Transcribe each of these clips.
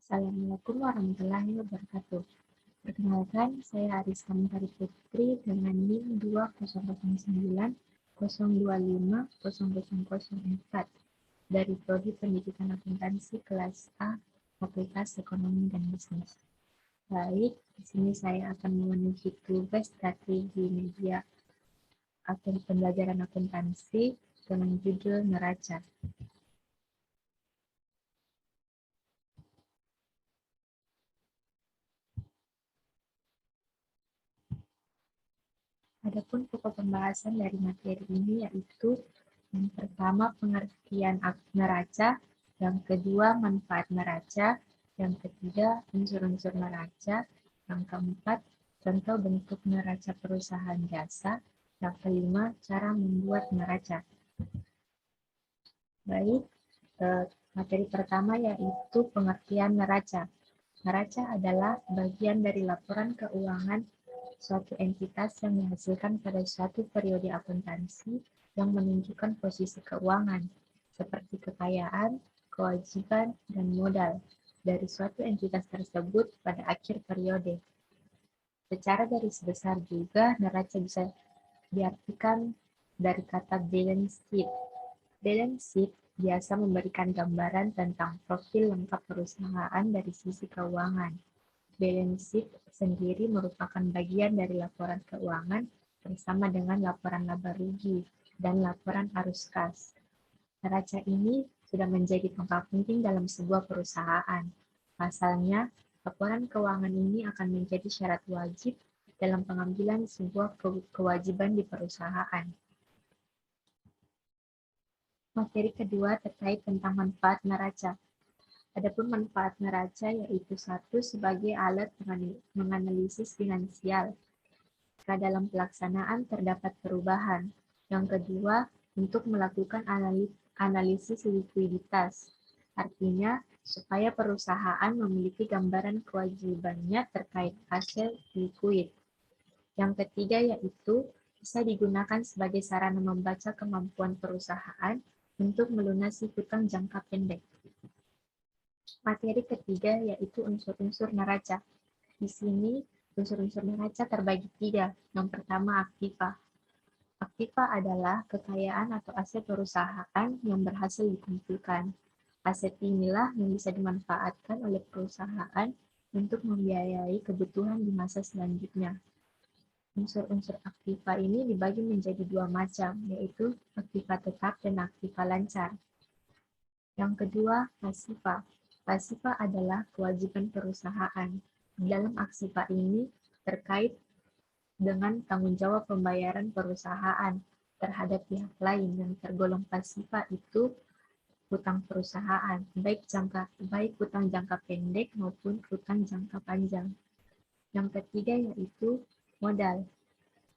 Assalamualaikum warahmatullahi wabarakatuh. Perkenalkan, saya Ariska Mentari Putri dengan NIM 20090250004 dari Prodi Pendidikan Akuntansi kelas A, Fakultas Ekonomi dan Bisnis. Baik, di sini saya akan memenuhi tugas strategi media pembelajaran akuntansi dengan judul neraca. Adapun pokok pembahasan dari materi ini yaitu yang pertama pengertian neraca, yang kedua manfaat neraca, yang ketiga unsur-unsur neraca, yang keempat contoh bentuk neraca perusahaan jasa, yang kelima cara membuat neraca. Baik, materi pertama yaitu pengertian neraca. Neraca adalah bagian dari laporan keuangan suatu entitas yang dihasilkan pada suatu periode akuntansi yang menunjukkan posisi keuangan, seperti kekayaan, kewajiban, dan modal dari suatu entitas tersebut pada akhir periode. Secara garis besar juga, neraca bisa diartikan dari kata balance sheet. Balance sheet biasa memberikan gambaran tentang profil lengkap perusahaan dari sisi keuangan. Balance sheet sendiri merupakan bagian dari laporan keuangan bersama dengan laporan laba rugi dan laporan arus kas. Neraca ini sudah menjadi pangkal penting dalam sebuah perusahaan. Pasalnya, laporan keuangan ini akan menjadi syarat wajib dalam pengambilan sebuah kewajiban di perusahaan. Materi kedua terkait tentang manfaat neraca. Adapun manfaat neraca yaitu satu sebagai alat menganalisis finansial jika dalam pelaksanaan terdapat perubahan. Yang kedua, untuk melakukan analisis likuiditas. Artinya, supaya perusahaan memiliki gambaran kewajibannya terkait hasil likuid. Yang ketiga yaitu bisa digunakan sebagai sarana membaca kemampuan perusahaan untuk melunasi hutang jangka pendek. Materi ketiga yaitu unsur-unsur neraca. Di sini unsur-unsur neraca terbagi tiga. Yang pertama aktiva. Aktiva adalah kekayaan atau aset perusahaan yang berhasil dikumpulkan. Aset inilah yang bisa dimanfaatkan oleh perusahaan untuk membiayai kebutuhan di masa selanjutnya. Unsur-unsur aktiva ini dibagi menjadi dua macam, yaitu aktiva tetap dan aktiva lancar. Yang kedua, pasiva. Pasiva adalah kewajiban perusahaan. Di dalam aktiva ini terkait dengan tanggung jawab pembayaran perusahaan terhadap pihak lain yang tergolong pasiva itu hutang perusahaan, baik hutang jangka pendek maupun hutang jangka panjang. Yang ketiga yaitu modal.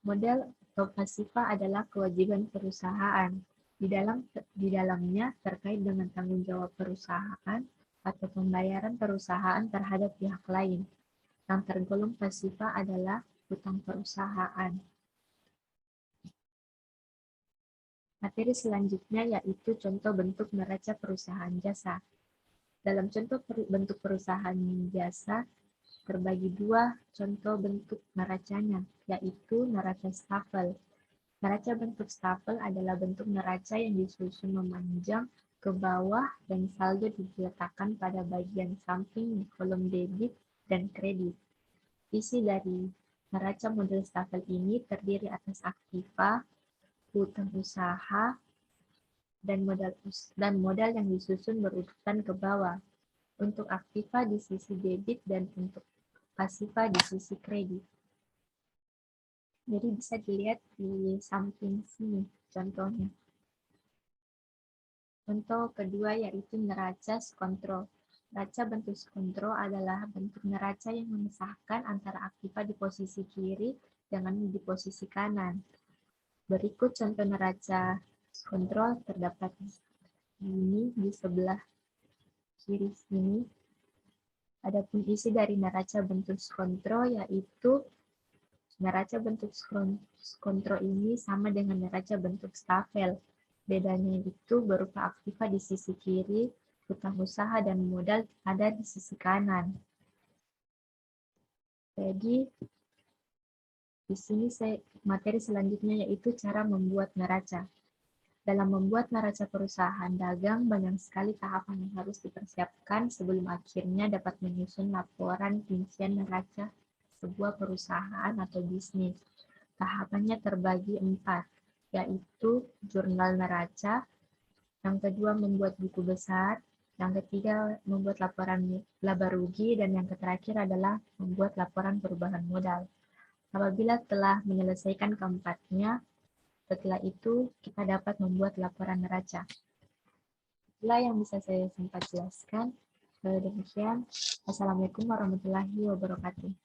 Modal atau pasiva adalah kewajiban perusahaan. Di dalamnya terkait dengan tanggung jawab perusahaan atau pembayaran perusahaan terhadap pihak lain. Yang tergolong pasiva adalah hutang perusahaan. Materi selanjutnya yaitu contoh bentuk neraca perusahaan jasa. Dalam contoh bentuk perusahaan jasa, terbagi dua contoh bentuk neracanya, yaitu neraca stafel. Neraca bentuk stafel adalah bentuk neraca yang disusun memanjang ke bawah dan saldo diletakkan pada bagian samping di kolom debit dan kredit. Isi dari neraca model stafel ini terdiri atas aktiva, hutang usaha, dan modal yang disusun berurutan ke bawah. Untuk aktiva di sisi debit dan untuk pasiva di sisi kredit. Jadi bisa dilihat di samping sini contohnya. Contoh kedua yaitu neraca skontro. Neraca bentuk skontro adalah bentuk neraca yang memisahkan antara aktiva di posisi kiri dengan di posisi kanan. Berikut contoh neraca skontro terdapat ini di sebelah kiri sini. Adapun isi dari neraca bentuk skontro yaitu neraca bentuk skontro ini sama dengan neraca bentuk stafel. Bedanya itu berupa aktiva di sisi kiri, utang usaha dan modal ada di sisi kanan. Jadi di sini materi selanjutnya yaitu cara membuat neraca. Dalam membuat neraca perusahaan dagang, banyak sekali tahapan yang harus dipersiapkan sebelum akhirnya dapat menyusun laporan rincian neraca sebuah perusahaan atau bisnis. Tahapannya terbagi 4, yaitu jurnal neraca, yang kedua membuat buku besar, yang ketiga membuat laporan laba rugi, dan yang terakhir adalah membuat laporan perubahan modal. Apabila telah menyelesaikan keempatnya, setelah itu kita dapat membuat laporan neraca. Itulah yang bisa saya sempat jelaskan. Demikian, Assalamualaikum warahmatullahi wabarakatuh.